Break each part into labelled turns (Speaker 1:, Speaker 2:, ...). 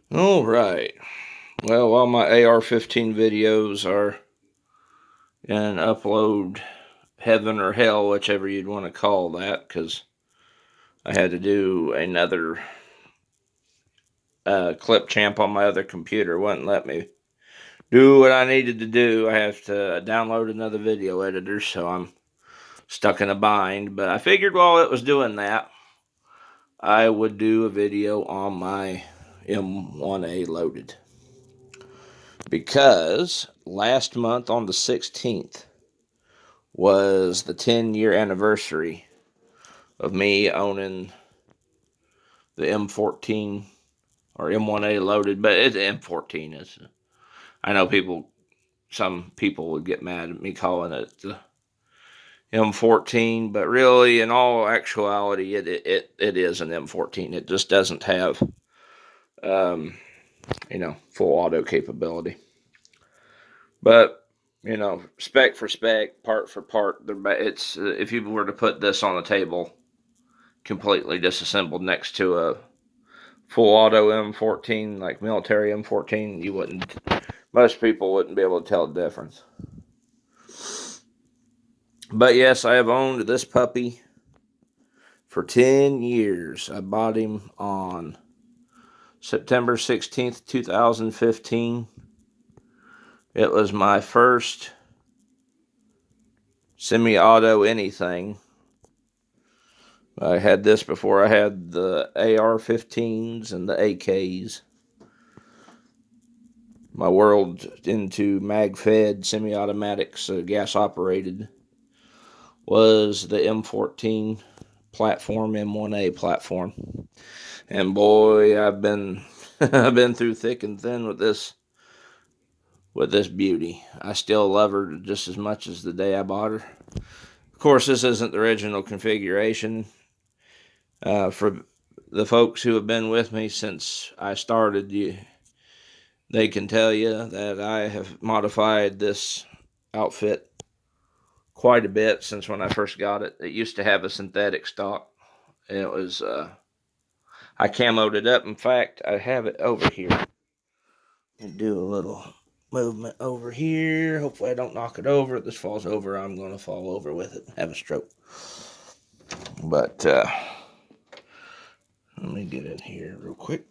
Speaker 1: All right. Well, while my AR-15 videos are in upload heaven or hell, whichever you'd want to call that, because I had to do another clip champ on my other computer. Wouldn't let me do what I needed to do. I have to download another video editor, so I'm stuck in a bind. But I figured while it was doing that, I would do a video on my M1A Loaded. Because last month on the 16th was the 10-year anniversary of me owning the M14 or M1A Loaded, but it's M14. I know some people would get mad at me calling it the M14, but really, in all actuality, it is an M14. It just doesn't have, um, full auto capability. But spec for spec, part for part, it's if you were to put this on the table, completely disassembled next to a full auto M14, like military M14, most people wouldn't be able to tell the difference. But yes, I have owned this puppy for 10 years. I bought him on September 16th, 2015. It was my first semi-auto anything. I had this before I had the AR-15s and the AKs. My world into mag-fed semi-automatics, gas-operated, was the M14 platform, M1A platform. And boy, I've been I've been through thick and thin with this beauty. I still love her just as much as the day I bought her. Of course, this isn't the original configuration. For the folks who have been with me since I started, they can tell you that I have modified this outfit quite a bit since when I first got it. It used to have a synthetic stock. It was I camoed it up. In fact, I have it over here. And do a little movement over here. Hopefully I don't knock it over. If this falls over, I'm going to fall over with it and have a stroke. But let me get in here real quick.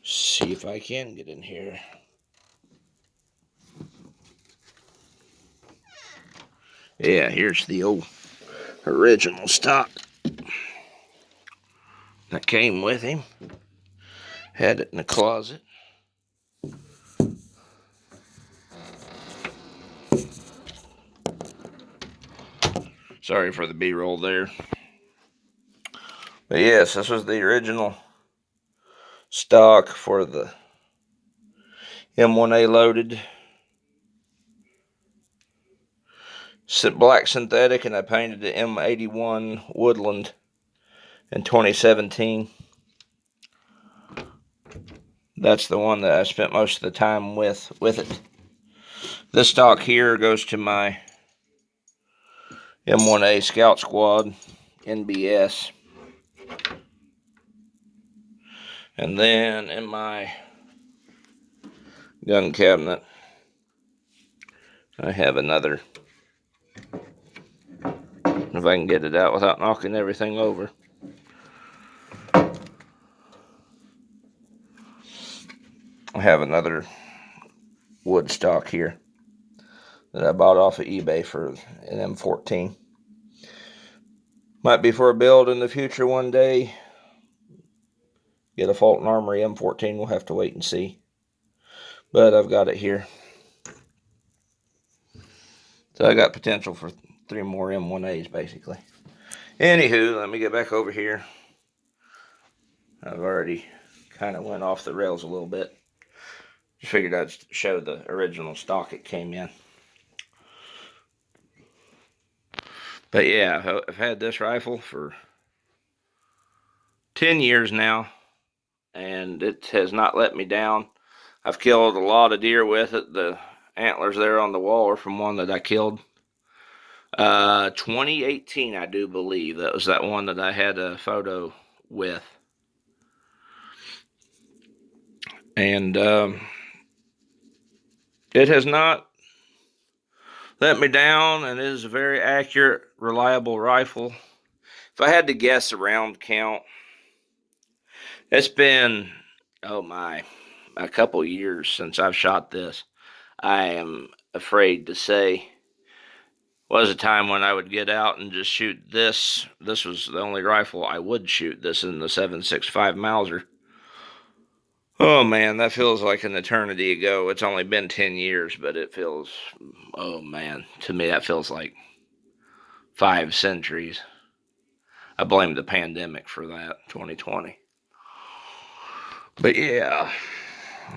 Speaker 1: See if I can get in here. Yeah, here's the old original stock that came with him. Had it in the closet. Sorry for the B-roll there. But yes, this was the original stock for the M1A Loaded. Black synthetic, and I painted the M81 Woodland in 2017. That's the one that I spent most of the time with it. This stock here goes to my M1A Scout Squad NBS. And then in my gun cabinet, I have another, if I can get it out without knocking everything over. I have another wood stock here that I bought off of eBay for an M14. Might be for a build in the future one day. Get a Fulton Armory M14, we'll have to wait and see. But I've got it here. So I got potential for 3 more M1As, basically. Anywho, let me get back over here. I've already kind of went off the rails a little bit. Just figured I'd show the original stock it came in. But yeah, I've had this rifle for 10 years now, and it has not let me down. I've killed a lot of deer with it. The antlers there on the wall are from one that I killed 2018, I do believe. That was that one that I had a photo with. And it has not let me down, and it is a very accurate, reliable rifle. If I had to guess a round count, it's been, oh my, a couple years since I've shot this. I am afraid to say. Was a time when I would get out and just shoot this. This was the only rifle I would shoot. This in the 7.65 Mauser. Oh man, that feels like an eternity ago. It's only been 10 years, but it feels, oh man, to me that feels like 5 centuries. I blame the pandemic for that, 2020. But yeah,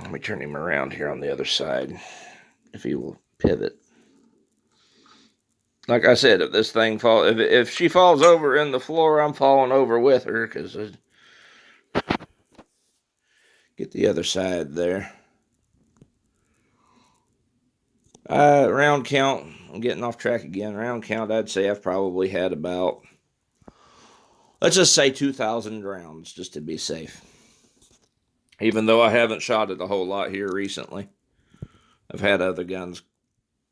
Speaker 1: let me turn him around here on the other side, if he will pivot. Like I said, if this thing falls, if she falls over in the floor, I'm falling over with her, because get the other side there. Round count, I'm getting off track again. Round count, I'd say I've probably had about, let's just say 2,000 rounds, just to be safe. Even though I haven't shot it a whole lot here recently. I've had other guns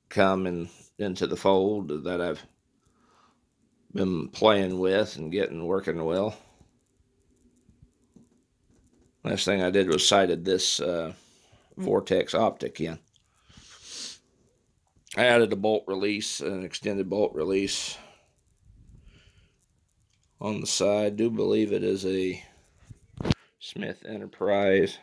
Speaker 1: come into the fold that I've been playing with and getting working well. Last thing I did was sighted this Vortex optic in. I added a bolt release, an extended bolt release on the side. I do believe it is a Smith Enterprise.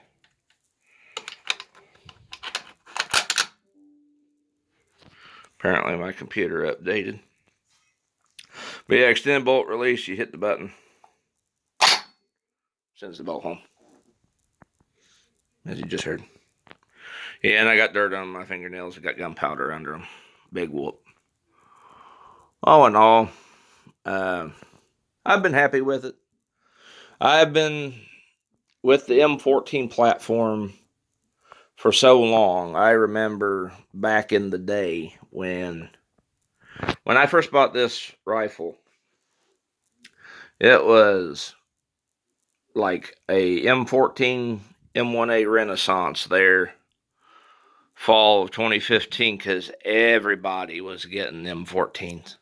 Speaker 1: Apparently my computer updated. But yeah, extended bolt release, you hit the button. Sends the bolt home. As you just heard. Yeah, and I got dirt on my fingernails. I got gunpowder under them. Big whoop. All in all, I've been happy with it. I've been with the M14 platform for so long. I remember back in the day when I first bought this rifle, it was like a M14 M1A Renaissance there, fall of 2015, because everybody was getting M14s.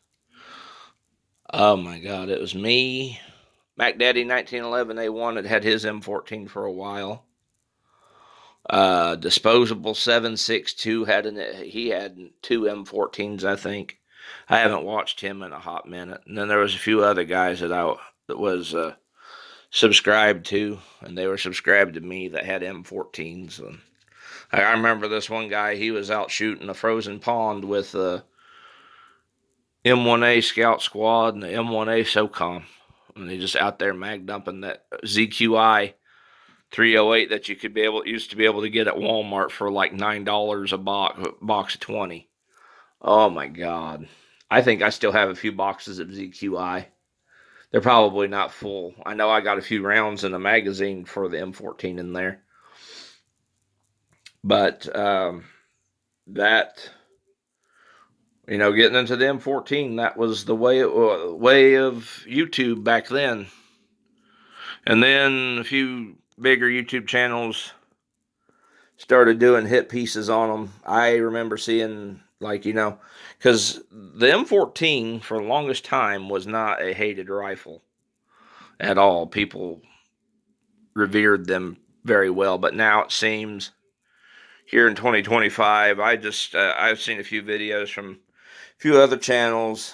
Speaker 1: Oh my God, it was me. Mac Daddy 1911 A1 had his M14 for a while. Disposable 762 he had 2 M14s, I think. I haven't watched him in a hot minute. And then there was a few other guys that was subscribed to, and they were subscribed to me, that had M14s. And I remember this one guy, he was out shooting a frozen pond with the M1A Scout Squad and the M1A SOCOM. And they just out there mag dumping that ZQI 308 that you used to be able to get at Walmart for like $9 a box of 20. Oh my God. I think I still have a few boxes of ZQI. They're probably not full. I know I got a few rounds in a magazine for the M14 in there. But that, getting into the M14, that was the way of YouTube back then. And then a few bigger YouTube channels started doing hit pieces on them. I remember seeing, because the M14 for the longest time was not a hated rifle at all. People revered them very well, but now it seems here in 2025, I've seen a few videos from a few other channels.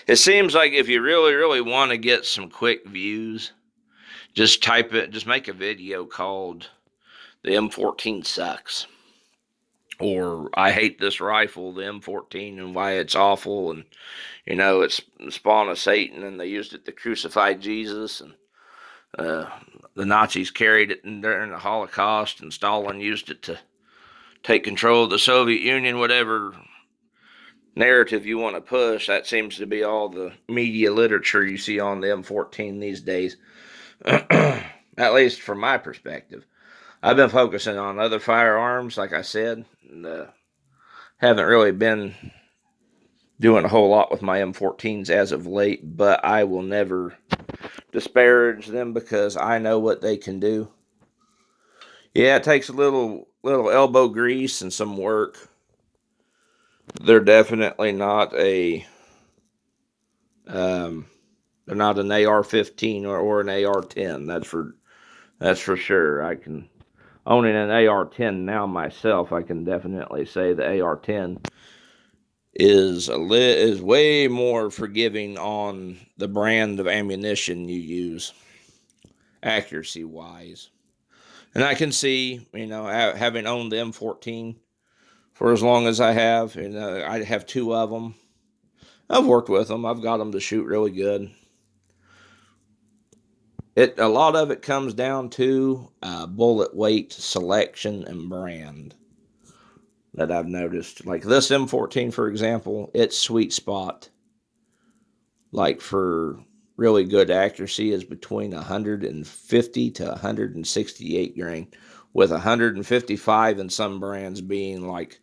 Speaker 1: It seems like if you really, really want to get some quick views, just make a video called "The M14 Sucks," or "I hate this rifle, the M14, and why it's awful," and it's the spawn of Satan, and they used it to crucify Jesus, and the Nazis carried it during the Holocaust, and Stalin used it to take control of the Soviet Union. Whatever narrative you want to push, that seems to be all the media literature you see on the M14 these days. At least from my perspective. I've been focusing on other firearms, like I said, and haven't really been doing a whole lot with my M14s as of late, but I will never disparage them because I know what they can do. Yeah, it takes a little elbow grease and some work. They're definitely not um, they're not an AR-15 or an AR-10. That's for sure. I can owning an AR-10 now myself. I can definitely say the AR-10 is way more forgiving on the brand of ammunition you use, accuracy wise. And I can see, having owned the M14 for as long as I have, I have two of them. I've worked with them. I've got them to shoot really good. A lot of it comes down to bullet weight selection and brand that I've noticed. Like this M14, for example, its sweet spot, like for really good accuracy, is between 150 to 168 grain, with 155 in some brands being like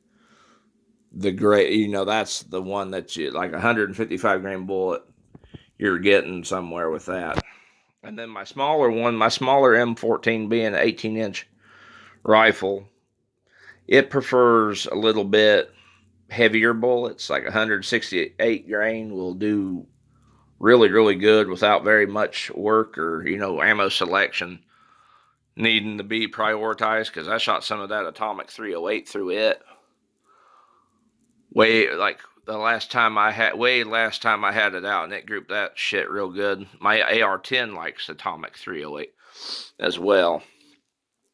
Speaker 1: the great. That's the one that you like 155 grain bullet. You're getting somewhere with that. And then my smaller M14 being an 18-inch rifle, it prefers a little bit heavier bullets, like 168 grain will do really, really good without very much work or, ammo selection needing to be prioritized, because I shot some of that atomic 308 through it. Last time I had it out, and it grouped that shit real good. My AR-10 likes atomic 308 as well.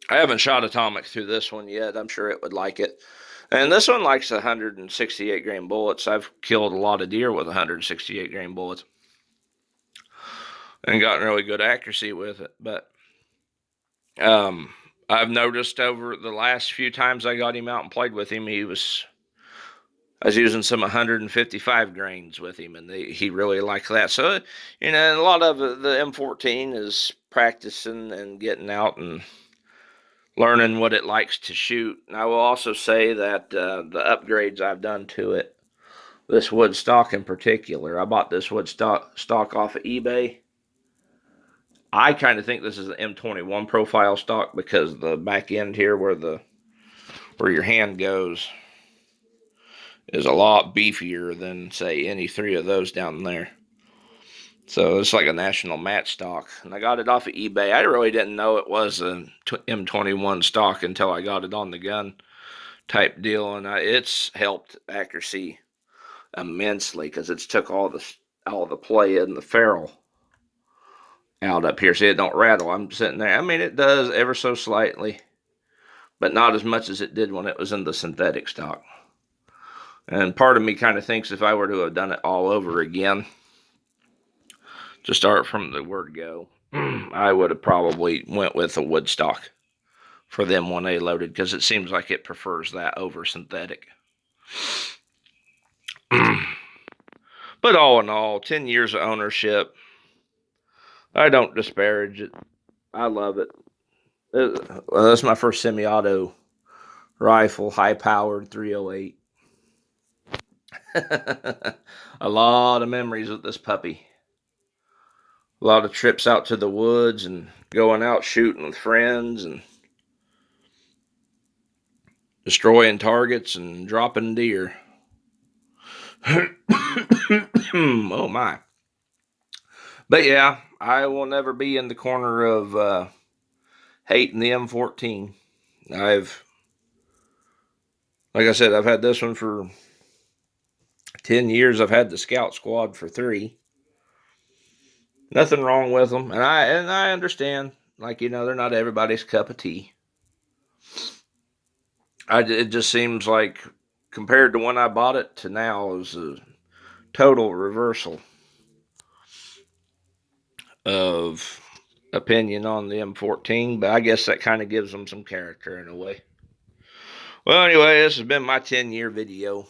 Speaker 1: I haven't shot atomic through this one yet. I'm sure it would like it. And this one likes 168 grain bullets. I've killed a lot of deer with 168 grain bullets and gotten really good accuracy with it. But I've noticed over the last few times I got him out and played with him, I was using some 155 grains with him, and he really liked that. So, a lot of the M14 is practicing and getting out and learning what it likes to shoot. And I will also say that the upgrades I've done to it, this wood stock in particular, I bought this wood stock off of eBay. I kind of think this is an M21 profile stock, because the back end here where your hand goes is a lot beefier than, say, any three of those down there. So it's like a national match stock. And I got it off of eBay. I really didn't know it was an M21 stock until I got it on the gun type deal. And it's helped accuracy immensely, because it's took all the play in the ferrule out up here. See, it don't rattle. I'm sitting there. I mean, it does ever so slightly, but not as much as it did when it was in the synthetic stock. And part of me kind of thinks if I were to have done it all over again, to start from the word go, I would have probably went with a wood stock for the M1A Loaded, because it seems like it prefers that over synthetic. But all in all, 10 years of ownership, I don't disparage it. I love it. That's my first semi-auto rifle, high-powered 308. A lot of memories with this puppy. A lot of trips out to the woods and going out shooting with friends and destroying targets and dropping deer. Oh my. But yeah, I will never be in the corner of hating the M14. Like I said, I've had this one for 10 years. I've had the Scout Squad for 3. Nothing wrong with them. And I understand, they're not everybody's cup of tea. It just seems like, compared to when I bought it to now, is a total reversal of opinion on the M14. But I guess that kind of gives them some character in a way. Well, anyway, this has been my 10-year video.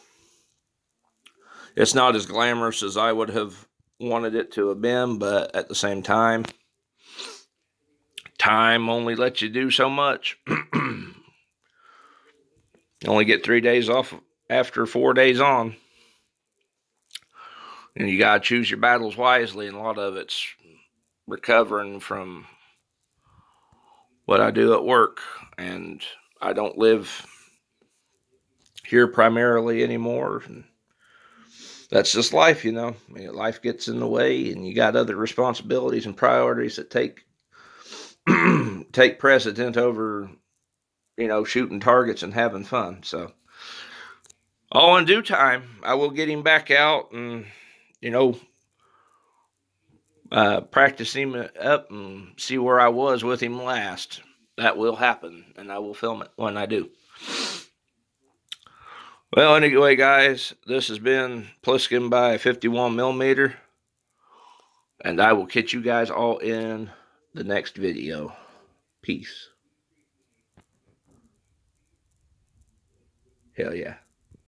Speaker 1: It's not as glamorous as I would have wanted it to have been, but at the same time, time only lets you do so much. You only get 3 days off after 4 days on. And you got to choose your battles wisely, and a lot of it's recovering from what I do at work, and I don't live here primarily anymore. And that's just life, you know. I mean, life gets in the way, and you got other responsibilities and priorities that take take precedent over, you know, shooting targets and having fun. So, all in due time, I will get him back out and, you know, practice him up and see where I was with him last. That will happen, and I will film it when I do. Well, anyway, guys, this has been Pliskin by 51mm, and I will catch you guys all in the next video. Peace. Hell yeah.